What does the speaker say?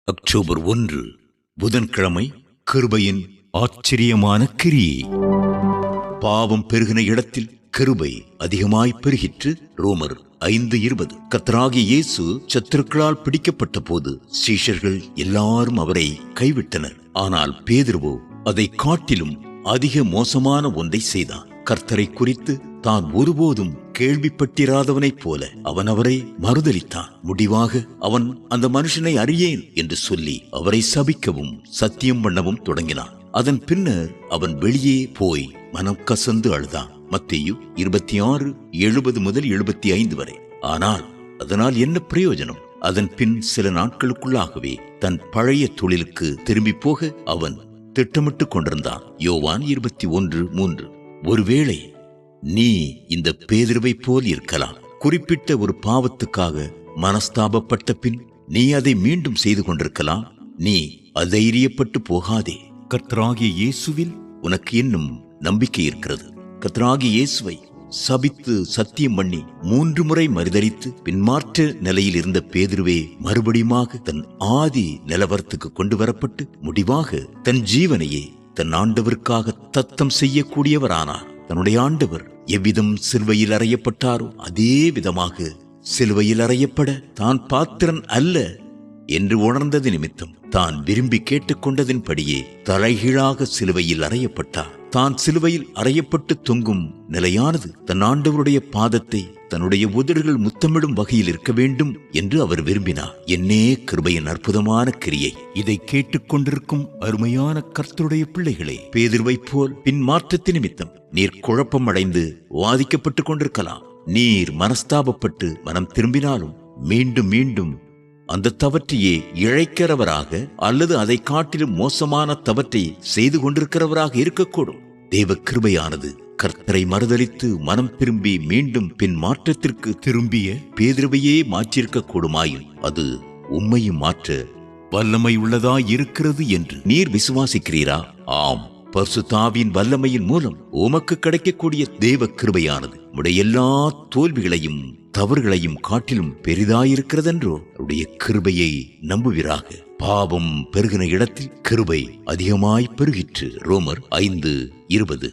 October 1 புதன்கிழமை. கிருபையின் ஆச்சரியமான கிரியை. பாவம் பெருகின இடத்தில் கிருபை அதிகமாய் பெருகிற்று. ரோமர் 5:20. கர்த்தராகிய இயேசு சத்துருக்களால் பிடிக்கப்பட்ட போது சீஷர்கள் எல்லாரும் அவரை கைவிட்டனர். ஆனால் பேதுருவோ அதை காட்டிலும் அதிக மோசமான ஒன்றை செய்தான். கர்த்தரை குறித்து தான் ஒருபோதும் கேள்விப்பட்டிராதவனைப் போல அவன் அவரை மறுதலித்தான். முடிவாக அவன் அந்த மனுஷனை அறியேன் என்று சொல்லி அவரை சபிக்கவும் சத்தியம் பண்ணவும் தொடங்கினான். அதன் பின்னர் அவன் வெளியே போய் மனம் கசந்து அழுதான். மத்தேயு 26:70-75 வரை. ஆனால் அதனால் என்ன பிரயோஜனம்? அதன் பின் சில நாட்களுக்குள்ளாகவே தன் பழைய தொழிலுக்கு திரும்பி போக அவன் திட்டமிட்டு கொண்டிருந்தான். யோவான் 21:3. ஒருவேளை நீ இந்த பேதுருவை போல் இருக்கலாம். குறிப்பிட்ட ஒரு பாவத்துக்காக மனஸ்தாபப்பட்ட பின் நீ அதை மீண்டும் செய்து கொண்டிருக்கலாம். நீ அதைரியப்பட்டு போகாதே. கர்த்தராகிய இயேசுவில் உனக்கு இன்னும் நம்பிக்கை இருக்கிறது. கர்த்தராகிய இயேசுவை சபித்து சத்தியம் பண்ணி 3 முறை மறுதலித்து பின்மாற்ற நிலையில் இருந்த பேதுருவே மறுபடியுமாக தன் ஆதி நிலவரத்துக்கு கொண்டு வரப்பட்டு முடிவாக தன் ஜீவனையே தன் ஆண்டவருக்காக தத்தம் செய்யக்கூடியவரானார். தன்னுடைய ஆண்டவர் எவ்விதம் சிலுவையில் அறையப்பட்டாரோ அதே விதமாக சிலுவையில் அறையப்பட தான் பாத்திரன் அல்ல என்று உணர்ந்தது நிமித்தம் தான் விரும்பி கேட்டுக்கொண்டதின்படியே தலைகீழாக சிலுவையில் அறையப்பட்டார். தான் சிலுவையில் அறையப்பட்டு தொங்கும் நிலையானது தன் ஆண்டவருடைய பாதத்தை தன்னுடைய உதடுகள் முத்தமிடும் வகையில் இருக்க வேண்டும் என்று அவர் விரும்பினார். என்னே கிருபையின் அற்புதமான கிரியை! இதை கேட்டுக்கொண்டிருக்கும் அருமையான கர்த்தருடைய பிள்ளைகளே, பேதுருவை போல் பின்மாற்றத்தின் நிமித்தம் நீர் குழப்பம் அடைந்து வாதிக்கப்பட்டு கொண்டிருக்கலாம். நீர் மனஸ்தாபப்பட்டு மனம் திரும்பினாலும் மீண்டும் மீண்டும் அந்த தவற்றையே இழைக்கிறவராக அல்லது அதை காட்டிலும் மோசமான தவற்றை செய்து கொண்டிருக்கிறவராக இருக்கக்கூடும். தேவ கிருபையானது கர்த்தரை மறுதலித்து மனம் திரும்பி மீண்டும் பின் மாற்றத்திற்கு திரும்பிய பேதுருவையே மாற்றியிருக்க கூடுமாயின் அது உம்மையும் மாற்ற வல்லமை உள்ளதாய் இருக்கிறது என்று நீர் விசுவாசிக்கிறீரா? ஆம். பரிசுத்தாவியின் வல்லமையின் மூலம் உமக்கு கிடைக்கக்கூடிய தேவ கிருபையானது உடைய எல்லா தோல்விகளையும் தவறுகளையும் காட்டிலும் பெரிதாயிருக்கிறதென்றோ அவருடைய கிருபையை நம்புவீராக. பாவம் பெருகின இடத்தில் கிருபை அதிகமாய் பெருகிற்று. ரோமர் 5:20.